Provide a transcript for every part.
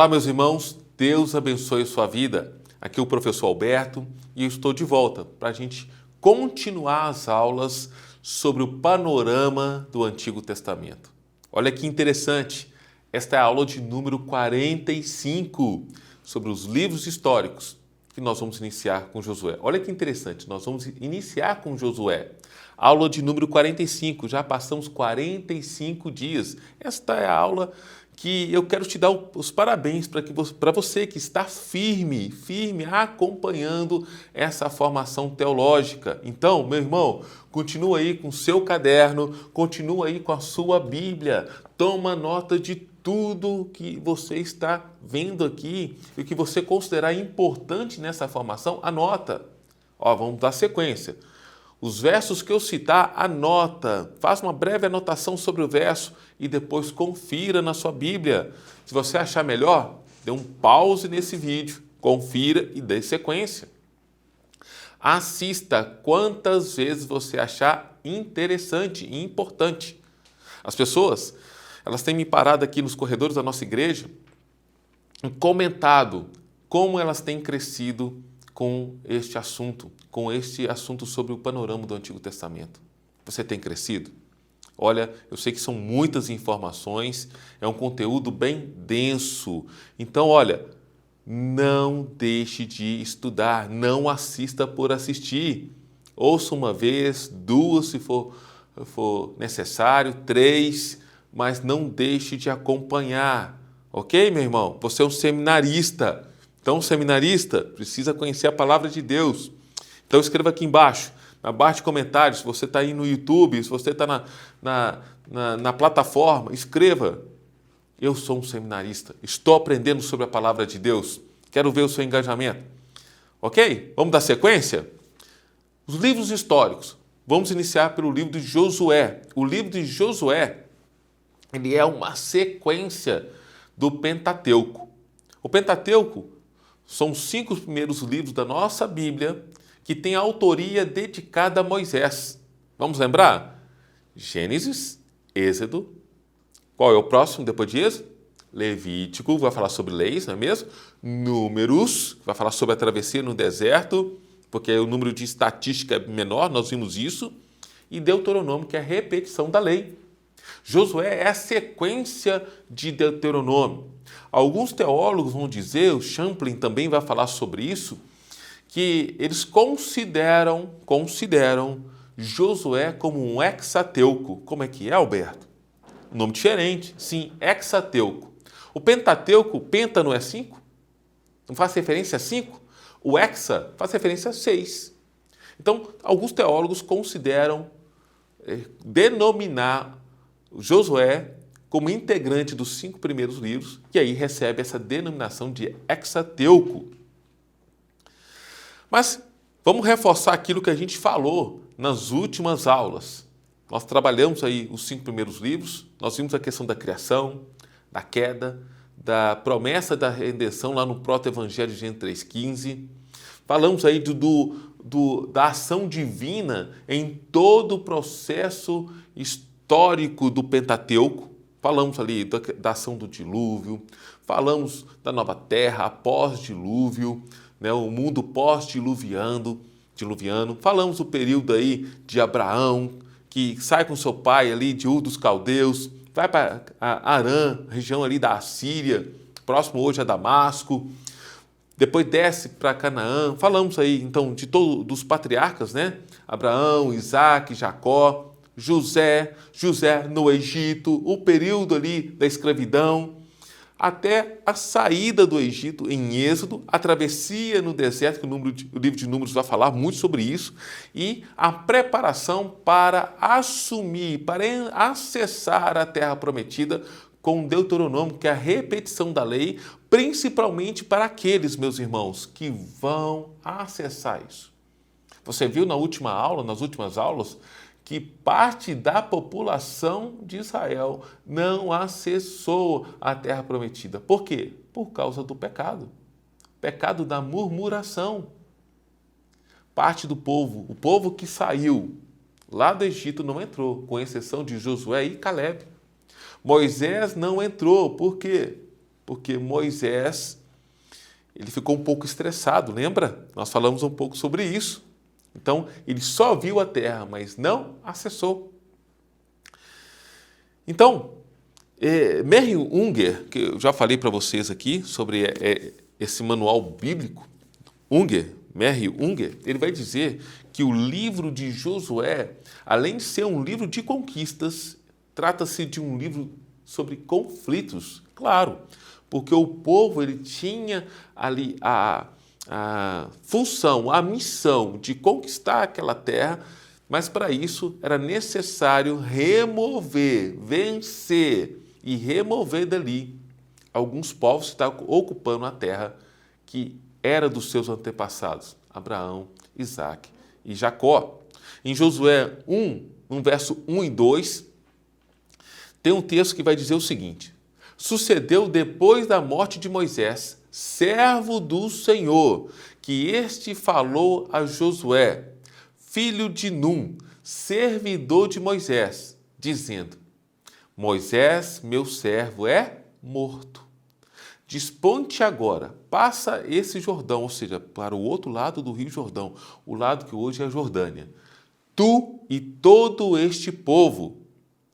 Olá, meus irmãos, Deus abençoe a sua vida. Aqui é o professor Alberto e eu estou de volta para a gente continuar as aulas sobre o panorama do Antigo Testamento. Olha que interessante, esta é a aula de número 45 sobre os livros históricos que nós vamos iniciar com Josué. Olha que interessante, nós vamos iniciar com Josué. Aula de número 45, já passamos 45 dias. Esta é a aula que eu quero te dar os parabéns para você que está firme acompanhando essa formação teológica. Então, meu irmão, continua aí com o seu caderno, continua aí com a sua Bíblia, toma nota de tudo que você está vendo aqui e que você considerar importante nessa formação, anota. Vamos dar sequência. Os versos que eu citar, anota, faz uma breve anotação sobre o verso e depois confira na sua Bíblia. Se você achar melhor, dê um pause nesse vídeo, confira e dê sequência. Assista quantas vezes você achar interessante e importante. As pessoas, elas têm me parado aqui nos corredores da nossa igreja e comentado como elas têm crescido com este assunto sobre o panorama do Antigo Testamento. Você tem crescido? Olha, eu sei que são muitas informações, é um conteúdo bem denso. Então, olha, não deixe de estudar, não assista por assistir. Ouça uma vez, duas se for necessário, três, mas não deixe de acompanhar. Ok, meu irmão? Você é um seminarista. Então, o seminarista precisa conhecer a palavra de Deus. Então, escreva aqui embaixo, na barra de comentários, se você está aí no YouTube, se você está na plataforma, escreva. Eu sou um seminarista, estou aprendendo sobre a palavra de Deus, quero ver o seu engajamento. Ok? Vamos dar sequência? Os livros históricos. Vamos iniciar pelo livro de Josué. O livro de Josué, ele é uma sequência do Pentateuco. O Pentateuco são os 5 primeiros livros da nossa Bíblia que tem autoria dedicada a Moisés. Vamos lembrar? Gênesis, Êxodo. Qual é o próximo depois de Êxodo? Levítico, vai falar sobre leis, não é mesmo? Números, vai falar sobre a travessia no deserto, porque o número de estatística é menor, nós vimos isso. E Deuteronômio, que é a repetição da lei. Josué é a sequência de Deuteronômio. Alguns teólogos vão dizer, o Champlin também vai falar sobre isso, que eles consideram Josué como um hexateuco. Como é que é, Alberto? Um nome diferente. Sim, hexateuco. O Pentateuco, penta não é 5? Não faz referência a 5? O hexa faz referência a 6. Então, alguns teólogos consideram denominar Josué como integrante dos 5 primeiros livros, que aí recebe essa denominação de hexateuco. Mas vamos reforçar aquilo que a gente falou nas últimas aulas. Nós trabalhamos aí os 5 primeiros livros, nós vimos a questão da criação, da queda, da promessa da redenção lá no proto-evangelho de Gênesis 3,15. Falamos aí da ação divina em todo o processo histórico do Pentateuco. Falamos ali da ação do dilúvio, falamos da nova terra após dilúvio, né, o mundo pós-diluviano. Falamos do período aí de Abraão, que sai com seu pai ali de Ur dos Caldeus, vai para Arã, região ali da Assíria, próximo hoje a Damasco, depois desce para Canaã. Falamos aí então dos patriarcas, né? Abraão, Isaac, Jacó, José no Egito, o período ali da escravidão, até a saída do Egito em Êxodo, a travessia no deserto, que o livro de Números vai falar muito sobre isso, e a preparação para assumir, para acessar a terra prometida com Deuteronômio, que é a repetição da lei, principalmente para aqueles, meus irmãos, que vão acessar isso. Você viu nas últimas aulas, que parte da população de Israel não acessou a terra prometida. Por quê? Por causa do pecado. Pecado da murmuração. Parte do povo, o povo que saiu lá do Egito não entrou, com exceção de Josué e Calebe. Moisés não entrou. Por quê? porque Moisés, ele ficou um pouco estressado, lembra? Nós falamos um pouco sobre isso. Então, ele só viu a terra, mas não acessou. Então, Mary Unger, que eu já falei para vocês aqui sobre esse manual bíblico, Mary Unger, ele vai dizer que o livro de Josué, além de ser um livro de conquistas, trata-se de um livro sobre conflitos, claro, porque o povo ele tinha ali a função, a missão de conquistar aquela terra, mas para isso era necessário remover, vencer e remover dali alguns povos que estavam ocupando a terra que era dos seus antepassados, Abraão, Isaque e Jacó. Em Josué 1, no verso 1 e 2, tem um texto que vai dizer o seguinte: sucedeu depois da morte de Moisés, servo do Senhor, que este falou a Josué, filho de Num, servidor de Moisés, dizendo: Moisés, meu servo, é morto. Dispõe-te agora, passa esse Jordão, ou seja, para o outro lado do rio Jordão, o lado que hoje é a Jordânia, tu e todo este povo,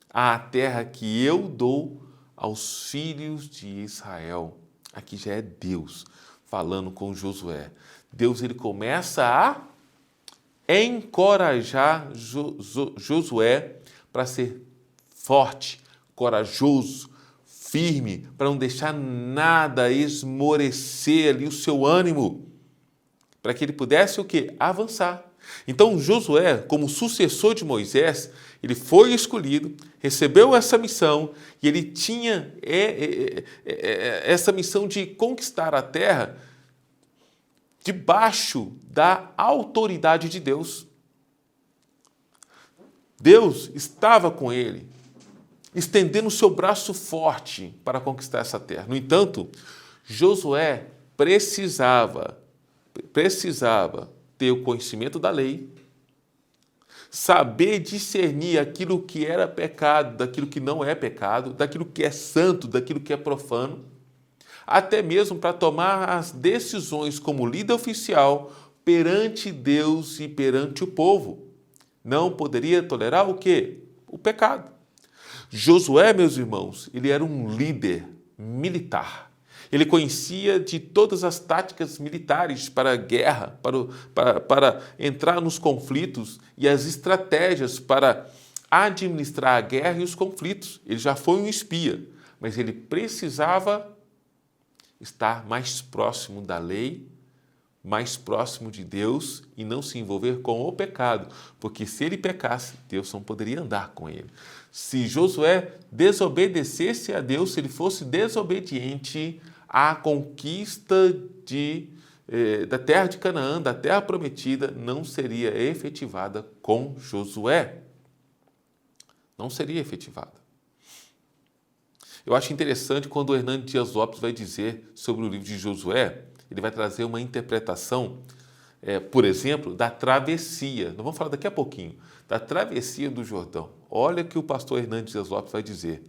à terra que eu dou aos filhos de Israel. Aqui já é Deus falando com Josué. Deus ele começa a encorajar Josué para ser forte, corajoso, firme, para não deixar nada esmorecer ali o seu ânimo, para que ele pudesse o quê? Avançar. Então Josué, como sucessor de Moisés, ele foi escolhido, recebeu essa missão e ele tinha essa missão de conquistar a terra debaixo da autoridade de Deus. Deus estava com ele, estendendo o seu braço forte para conquistar essa terra. No entanto, Josué precisava ter o conhecimento da lei, saber discernir aquilo que era pecado daquilo que não é pecado, daquilo que é santo, daquilo que é profano, até mesmo para tomar as decisões como líder oficial perante Deus e perante o povo. Não poderia tolerar o quê? O pecado. Josué, meus irmãos, ele era um líder militar. Ele conhecia de todas as táticas militares para a guerra, para entrar nos conflitos e as estratégias para administrar a guerra e os conflitos. Ele já foi um espia, mas ele precisava estar mais próximo da lei, mais próximo de Deus e não se envolver com o pecado, porque se ele pecasse, Deus não poderia andar com ele. Se Josué desobedecesse a Deus, se ele fosse desobediente à conquista da terra de Canaã, da terra prometida, não seria efetivada com Josué. Não seria efetivada. Eu acho interessante quando o Hernandes Dias Lopes vai dizer sobre o livro de Josué, ele vai trazer uma interpretação, por exemplo, da travessia. Nós vamos falar daqui a pouquinho, da travessia do Jordão. Olha o que o pastor Hernandes Dias Lopes vai dizer.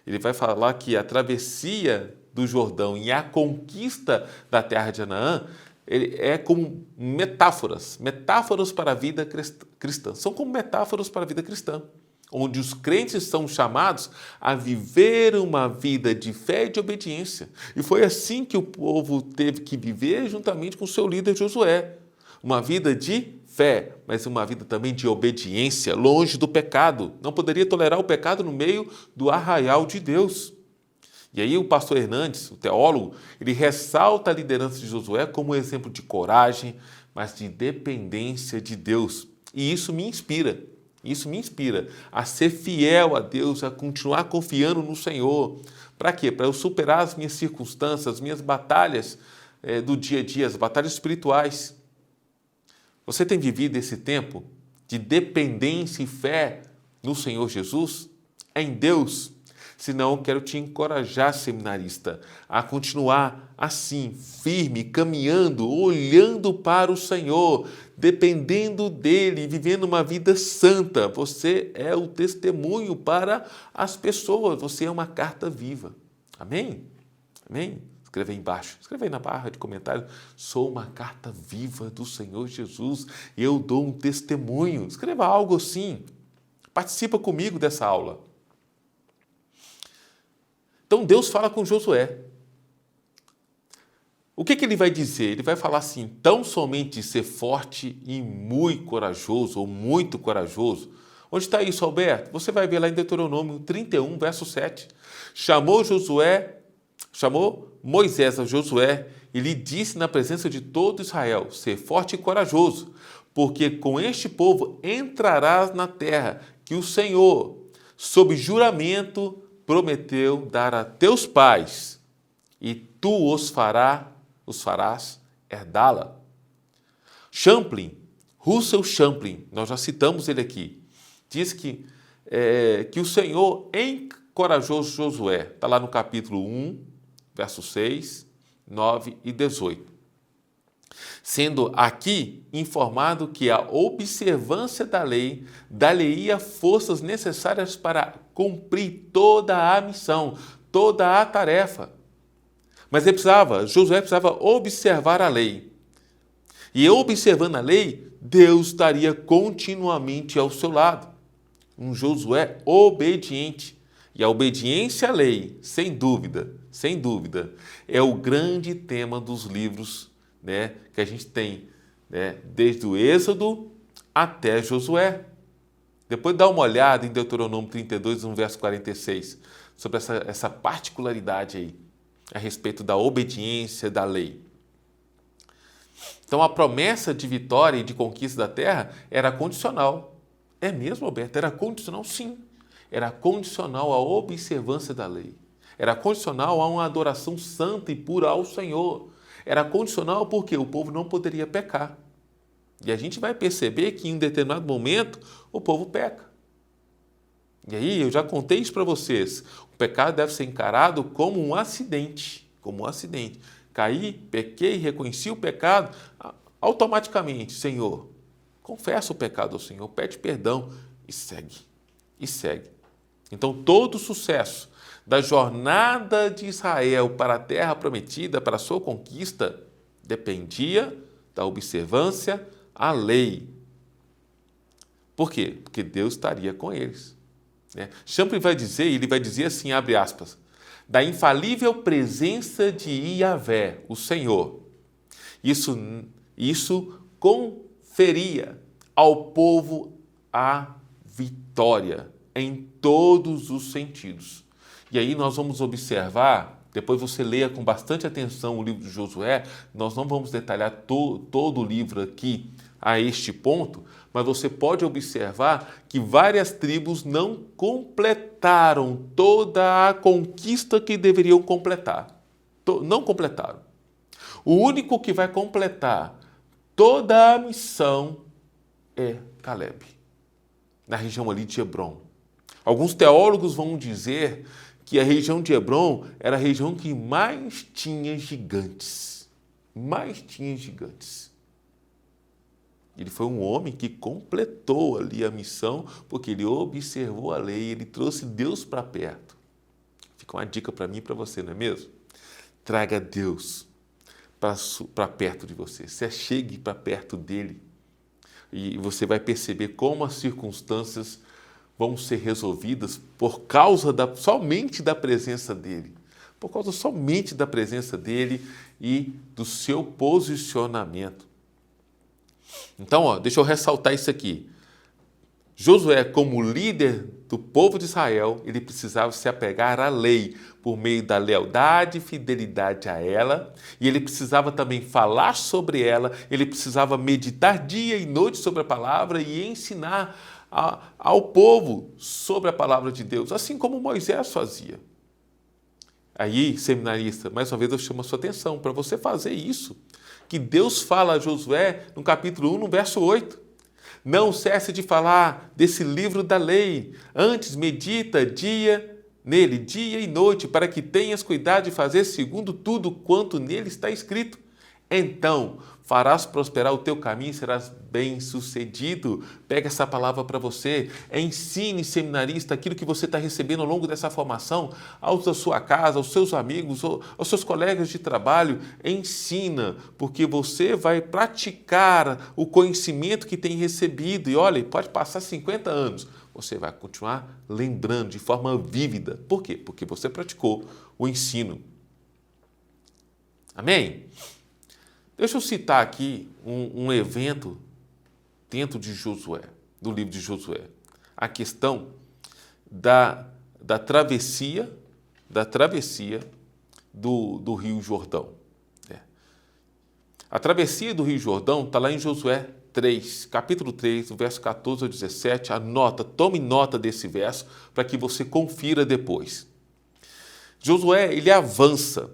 Ele vai falar que a travessia do Jordão e a conquista da terra de Canaã é como metáforas para a vida cristã. São como metáforas para a vida cristã, onde os crentes são chamados a viver uma vida de fé e de obediência. E foi assim que o povo teve que viver juntamente com o seu líder Josué. Uma vida de fé, mas uma vida também de obediência, longe do pecado. Não poderia tolerar o pecado no meio do arraial de Deus. E aí o pastor Hernandes, o teólogo, ele ressalta a liderança de Josué como um exemplo de coragem, mas de dependência de Deus. E isso me inspira. Isso me inspira a ser fiel a Deus, a continuar confiando no Senhor. Para quê? Para eu superar as minhas circunstâncias, as minhas batalhas do dia a dia, as batalhas espirituais. Você tem vivido esse tempo de dependência e fé no Senhor Jesus? Em Deus? Senão, eu quero te encorajar, seminarista, a continuar assim, firme, caminhando, olhando para o Senhor, dependendo dEle, vivendo uma vida santa. Você é o testemunho para as pessoas, você é uma carta viva. Amém? Amém? Escreve aí embaixo, escreve aí na barra de comentários. Sou uma carta viva do Senhor Jesus. Eu dou um testemunho. Escreva algo assim. Participa comigo dessa aula. Então Deus fala com Josué. O que ele vai dizer? Ele vai falar assim: tão somente ser forte e muito corajoso, ou muito corajoso. Onde está isso, Alberto? Você vai ver lá em Deuteronômio 31, verso 7. Chamou Moisés a Josué e lhe disse na presença de todo Israel: ser forte e corajoso, porque com este povo entrarás na terra que o Senhor, sob juramento, prometeu dar a teus pais, e tu os farás herdá-la. Russell Champlin, nós já citamos ele aqui, diz que o Senhor encorajou Josué, está lá no capítulo 1, versos 6, 9 e 18. Sendo aqui informado que a observância da lei dar-lhe-ia forças necessárias para cumprir toda a missão, toda a tarefa. Mas Josué precisava observar a lei. E observando a lei, Deus estaria continuamente ao seu lado. Um Josué obediente. E a obediência à lei, sem dúvida, é o grande tema dos livros, né, que a gente tem, né, desde o Êxodo até Josué. Depois dá uma olhada em Deuteronômio 32, no verso 46, sobre essa particularidade aí, a respeito da obediência da lei. Então, a promessa de vitória e de conquista da terra era condicional. É mesmo, Alberto? Era condicional? Sim. Era condicional à observância da lei. Era condicional a uma adoração santa e pura ao Senhor. Era condicional porque o povo não poderia pecar. E a gente vai perceber que em um determinado momento o povo peca. E aí eu já contei isso para vocês. O pecado deve ser encarado como um acidente. Como um acidente. Caí, pequei, reconheci o pecado, automaticamente, Senhor, confessa o pecado ao Senhor, pede perdão e segue. E segue. Então, todo o sucesso da jornada de Israel para a terra prometida, para a sua conquista, dependia da observância à lei. Por quê? Porque Deus estaria com eles. Champlin vai dizer assim, abre aspas, da infalível presença de Yahvé, o Senhor. Isso conferia ao povo a vitória em todos os sentidos. E aí nós vamos observar, depois você leia com bastante atenção o livro de Josué, nós não vamos detalhar todo o livro aqui a este ponto, mas você pode observar que várias tribos não completaram toda a conquista que deveriam completar. Não completaram. O único que vai completar toda a missão é Caleb, na região ali de Hebrom. Alguns teólogos vão dizer que a região de Hebrom era a região que mais tinha gigantes. Mais tinha gigantes. Ele foi um homem que completou ali a missão, porque ele observou a lei, ele trouxe Deus para perto. Fica uma dica para mim e para você, não é mesmo? Traga Deus para perto de você. Se achegue para perto dele e você vai perceber como as circunstâncias vão ser resolvidas por causa somente da presença dele. Por causa somente da presença dele e do seu posicionamento. Então, deixa eu ressaltar isso aqui. Josué, como líder do povo de Israel, ele precisava se apegar à lei por meio da lealdade e fidelidade a ela, e ele precisava também falar sobre ela, ele precisava meditar dia e noite sobre a palavra e ensinar ao povo sobre a palavra de Deus, assim como Moisés fazia. Aí, seminarista, mais uma vez eu chamo a sua atenção para você fazer isso, que Deus fala a Josué no capítulo 1, no verso 8. Não cesse de falar desse livro da lei, antes medita nele dia e noite, para que tenhas cuidado de fazer segundo tudo quanto nele está escrito. então farás prosperar o teu caminho e serás bem-sucedido. Pega essa palavra para você. Ensine, seminarista, aquilo que você está recebendo ao longo dessa formação à sua casa, aos seus amigos, aos seus colegas de trabalho. Ensina, porque você vai praticar o conhecimento que tem recebido. E olha, pode passar 50 anos, você vai continuar lembrando de forma vívida. Por quê? Porque você praticou o ensino. Amém? Deixa eu citar aqui um evento dentro de Josué, do livro de Josué. A questão da travessia do Rio Jordão. A travessia do Rio Jordão está lá em Josué 3, capítulo 3, do verso 14 ao 17. Anota, tome nota desse verso para que você confira depois. Josué, ele avança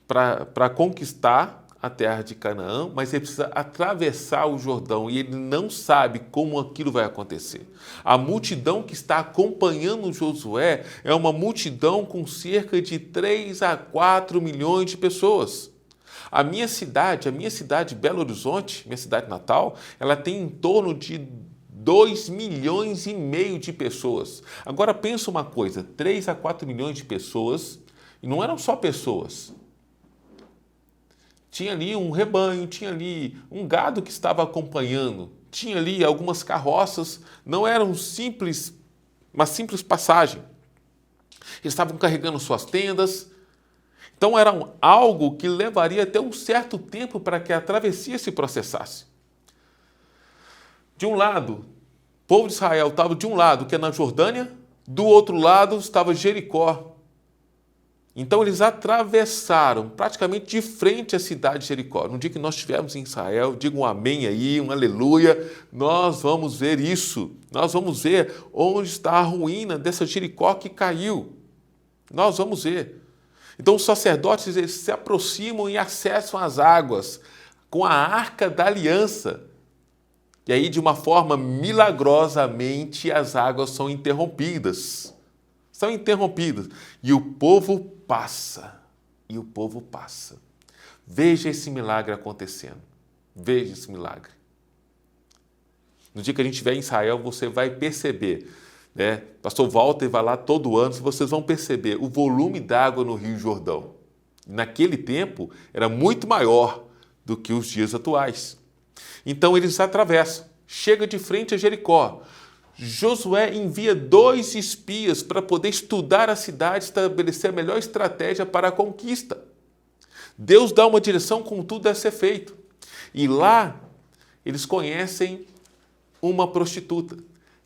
para conquistar a terra de Canaã, mas ele precisa atravessar o Jordão e ele não sabe como aquilo vai acontecer. A multidão que está acompanhando Josué é uma multidão com cerca de 3 a 4 milhões de pessoas. A minha cidade, Belo Horizonte, minha cidade natal, ela tem em torno de 2 milhões e meio de pessoas. Agora pensa uma coisa, 3 a 4 milhões de pessoas, e não eram só pessoas. Tinha ali um rebanho, tinha ali um gado que estava acompanhando, tinha ali algumas carroças, não eram uma simples passagem. Eles estavam carregando suas tendas, então era algo que levaria até um certo tempo para que a travessia se processasse. De um lado, o povo de Israel estava de um lado, que é na Jordânia, do outro lado estava Jericó. Então eles atravessaram praticamente de frente à cidade de Jericó. No dia que nós estivermos em Israel, diga um amém aí, um aleluia, nós vamos ver isso. Nós vamos ver onde está a ruína dessa Jericó que caiu. Nós vamos ver. Então os sacerdotes eles se aproximam e acessam as águas com a Arca da Aliança. E aí, de uma forma milagrosamente, as águas são interrompidas. São interrompidas. E o povo passa. Veja esse milagre acontecendo. Veja esse milagre. No dia que a gente estiver em Israel, você vai perceber, né? Pastor Walter vai lá todo ano, vocês vão perceber o volume d'água no Rio Jordão. Naquele tempo, era muito maior do que os dias atuais. Então, eles atravessam. Chega de frente a Jericó. Josué envia 2 espias para poder estudar a cidade, estabelecer a melhor estratégia para a conquista. Deus dá uma direção como tudo deve ser feito. E lá eles conhecem uma prostituta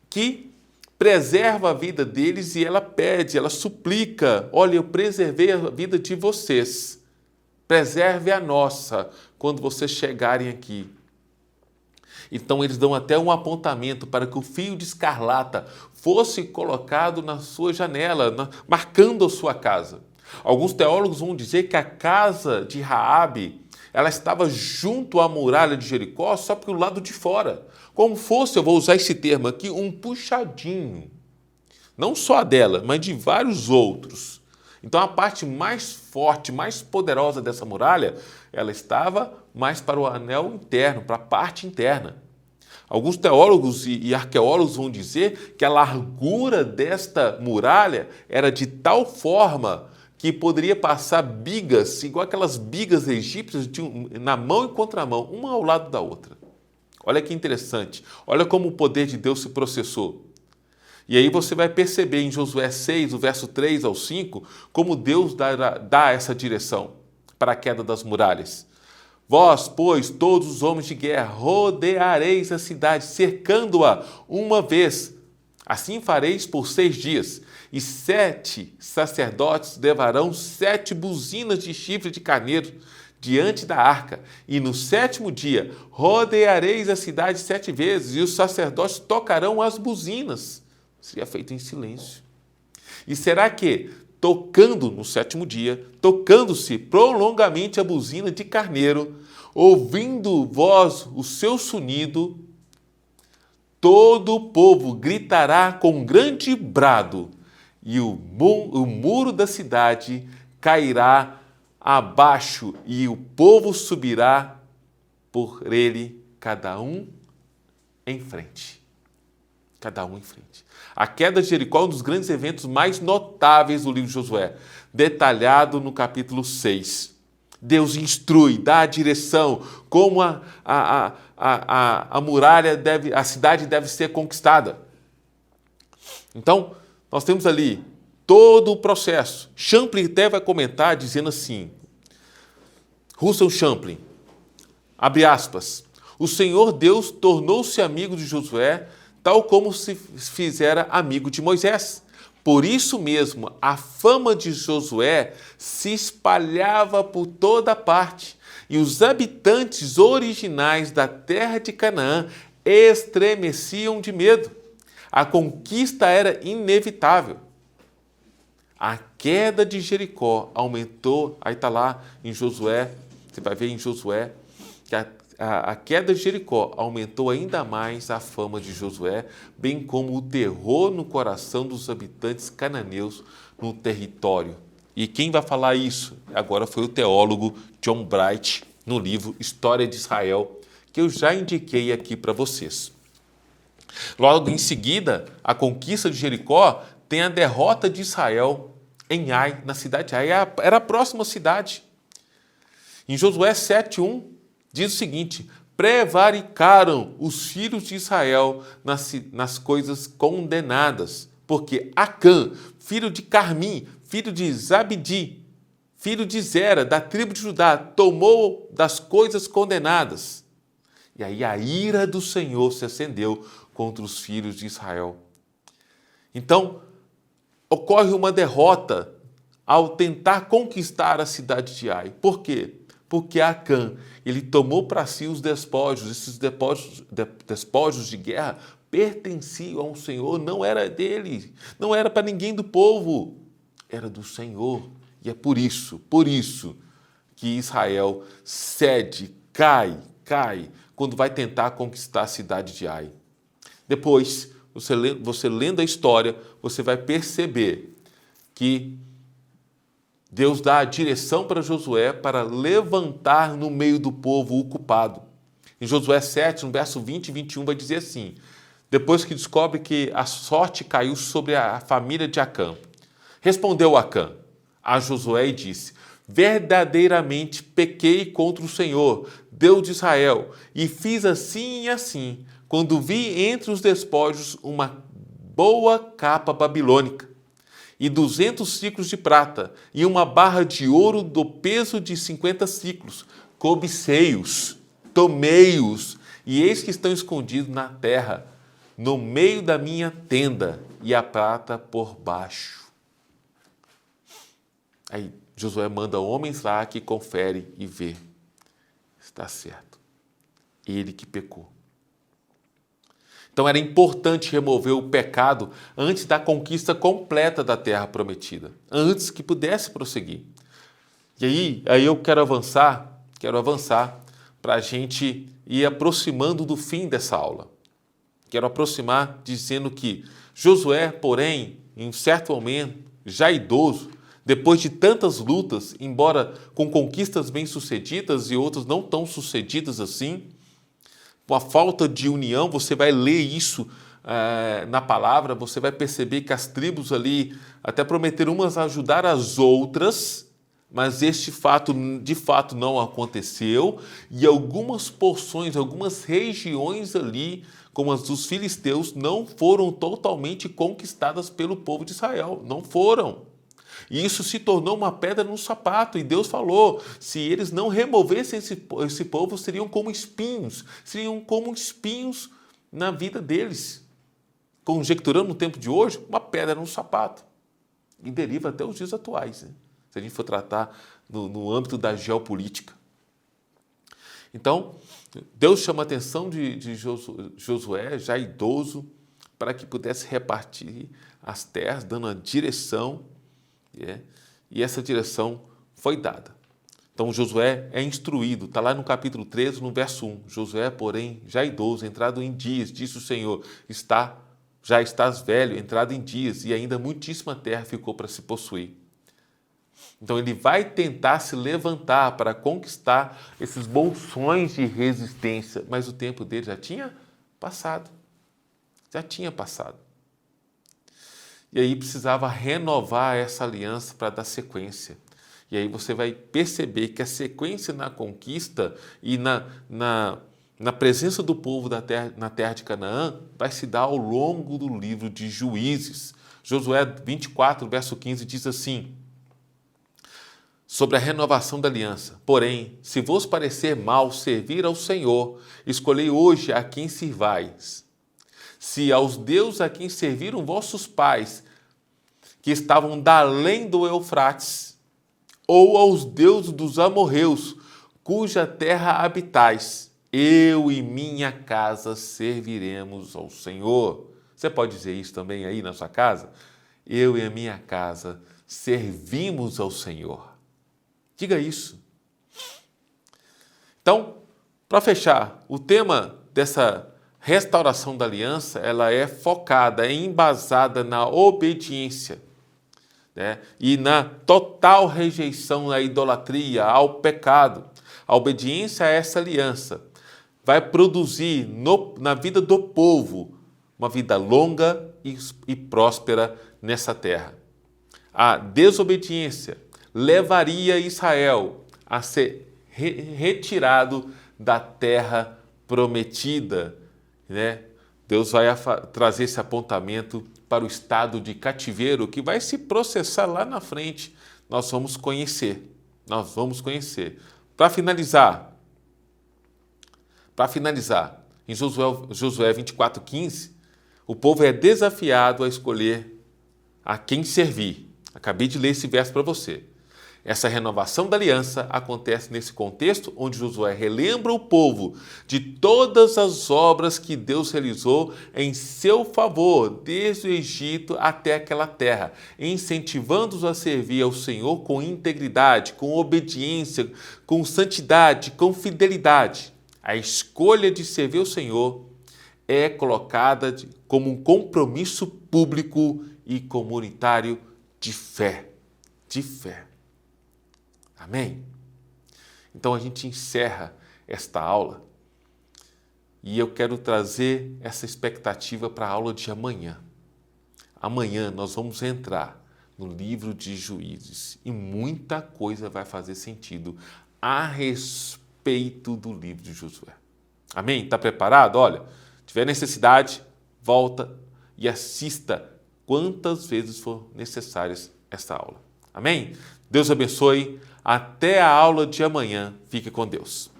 que preserva a vida deles e ela pede, ela suplica, olha, eu preservei a vida de vocês, preserve a nossa quando vocês chegarem aqui. Então eles dão até um apontamento para que o fio de escarlata fosse colocado na sua janela, marcando a sua casa. Alguns teólogos vão dizer que a casa de Raabe, ela estava junto à muralha de Jericó, só pelo lado de fora. Como fosse, eu vou usar esse termo aqui, um puxadinho. Não só a dela, mas de vários outros. Então a parte mais forte, mais poderosa dessa muralha, ela estava mais para o anel interno, para a parte interna. Alguns teólogos e arqueólogos vão dizer que a largura desta muralha era de tal forma que poderia passar bigas, igual aquelas bigas egípcias, na mão e contramão, uma ao lado da outra. Olha que interessante, olha como o poder de Deus se processou. E aí você vai perceber em Josué 6, o verso 3 ao 5, como Deus dá essa direção para a queda das muralhas. Vós, pois, todos os homens de guerra, rodeareis a cidade, cercando-a uma vez. Assim fareis por 6 dias. E 7 sacerdotes levarão 7 buzinas de chifre de carneiro diante da arca. E no 7º dia rodeareis a cidade 7 vezes, e os sacerdotes tocarão as buzinas. Seria feito em silêncio. E será que, tocando no 7º dia, tocando-se prolongamente a buzina de carneiro, ouvindo vós o seu sonido, todo o povo gritará com grande brado, e o muro da cidade cairá abaixo, e o povo subirá por ele, cada um em frente. Cada um em frente. A queda de Jericó é um dos grandes eventos mais notáveis do livro de Josué, detalhado no capítulo 6. Deus instrui, dá a direção, como a muralha a cidade deve ser conquistada. Então, nós temos ali todo o processo. Champlin até vai comentar dizendo assim, Russell Champlin, abre aspas, o Senhor Deus tornou-se amigo de Josué, tal como se fizera amigo de Moisés. Por isso mesmo, a fama de Josué se espalhava por toda parte, e os habitantes originais da terra de Canaã estremeciam de medo. A conquista era inevitável. A queda de Jericó aumentou, aí está lá em Josué, você vai ver em Josué, que a queda de Jericó aumentou ainda mais a fama de Josué, bem como o terror no coração dos habitantes cananeus no território. E quem vai falar isso? Agora foi o teólogo John Bright, no livro História de Israel, que eu já indiquei aqui para vocês. Logo em seguida, a conquista de Jericó tem a derrota de Israel em Ai, na cidade de Ai. Era a próxima cidade. Em Josué 7:1, diz o seguinte, prevaricaram os filhos de Israel nas coisas condenadas, porque Acã, filho de Carmim, filho de Zabdi, filho de Zera, da tribo de Judá, tomou das coisas condenadas. E aí a ira do Senhor se acendeu contra os filhos de Israel. Então, ocorre uma derrota ao tentar conquistar a cidade de Ai. Por quê? Porque Acã, ele tomou para si os despojos, esses despojos de guerra pertenciam ao Senhor, não era dele, não era para ninguém do povo, era do Senhor. E é por isso que Israel cede, cai, quando vai tentar conquistar a cidade de Ai. Depois, você lendo a história, você vai perceber que Deus dá a direção para Josué para levantar no meio do povo o culpado. Em Josué 7, no verso 20 e 21, vai dizer assim, depois que descobre que a sorte caiu sobre a família de Acã, respondeu Acã a Josué e disse, verdadeiramente pequei contra o Senhor, Deus de Israel, e fiz assim e assim, quando vi entre os despojos uma boa capa babilônica, e 200 ciclos de prata, e uma barra de ouro do peso de 50 ciclos. Cobicei-os, tomei-os, e eis que estão escondidos na terra, no meio da minha tenda, e a prata por baixo. Aí Josué manda homens lá que confere e vê. Está certo. Ele que pecou. Então era importante remover o pecado antes da conquista completa da terra prometida, antes que pudesse prosseguir. E aí eu quero avançar para a gente ir aproximando do fim dessa aula. Quero aproximar dizendo que Josué, porém, em um certo momento, já idoso, depois de tantas lutas, embora com conquistas bem-sucedidas e outras não tão sucedidas assim, com a falta de união, você vai ler isso na palavra, você vai perceber que as tribos ali até prometeram umas ajudar as outras, mas este fato de fato não aconteceu, e algumas porções, algumas regiões ali, como as dos filisteus, não foram totalmente conquistadas pelo povo de Israel, não foram. E isso se tornou uma pedra no sapato. E Deus falou, se eles não removessem esse povo, seriam como espinhos na vida deles. Conjecturando no tempo de hoje, uma pedra no sapato. E deriva até os dias atuais, né? Se a gente for tratar no âmbito da geopolítica. Então, Deus chama a atenção de Josué, já idoso, para que pudesse repartir as terras, dando a direção. E essa direção foi dada. Então Josué é instruído, está lá no capítulo 13, no verso 1. Josué, porém, já idoso, entrado em dias, disse o Senhor, já estás velho, entrado em dias, e ainda muitíssima terra ficou para se possuir. Então ele vai tentar se levantar para conquistar esses bolsões de resistência, mas o tempo dele já tinha passado. Já tinha passado. E aí precisava renovar essa aliança para dar sequência. E aí você vai perceber que a sequência na conquista e na presença do povo na terra de Canaã vai se dar ao longo do livro de Juízes. Josué 24, verso 15 diz assim: sobre a renovação da aliança. Porém, se vos parecer mal servir ao Senhor, escolhei hoje a quem sirvais. Se aos deuses a quem serviram vossos pais, que estavam da além do Eufrates, ou aos deuses dos amorreus, cuja terra habitais, eu e minha casa serviremos ao Senhor. Você pode dizer isso também aí na sua casa? Eu e a minha casa servimos ao Senhor. Diga isso. Então, para fechar, o tema dessa restauração da aliança, ela é focada, é embasada na obediência, né? E na total rejeição à idolatria, ao pecado. A obediência a essa aliança vai produzir na vida do povo uma vida longa e próspera nessa terra. A desobediência levaria Israel a ser retirado da terra prometida, né? Deus vai trazer esse apontamento para o estado de cativeiro que vai se processar lá na frente. Nós vamos conhecer. Para finalizar, em Josué 24:15, o povo é desafiado a escolher a quem servir. Acabei de ler esse verso para você. Essa renovação da aliança acontece nesse contexto onde Josué relembra o povo de todas as obras que Deus realizou em seu favor, desde o Egito até aquela terra, incentivando-os a servir ao Senhor com integridade, com obediência, com santidade, com fidelidade. A escolha de servir ao Senhor é colocada como um compromisso público e comunitário de fé. De fé. Amém? Então a gente encerra esta aula e eu quero trazer essa expectativa para a aula de amanhã. Amanhã nós vamos entrar no livro de Juízes e muita coisa vai fazer sentido a respeito do livro de Josué. Amém? Está preparado? Olha, tiver necessidade, volta e assista quantas vezes for necessárias esta aula. Amém? Deus abençoe. Até a aula de amanhã. Fique com Deus.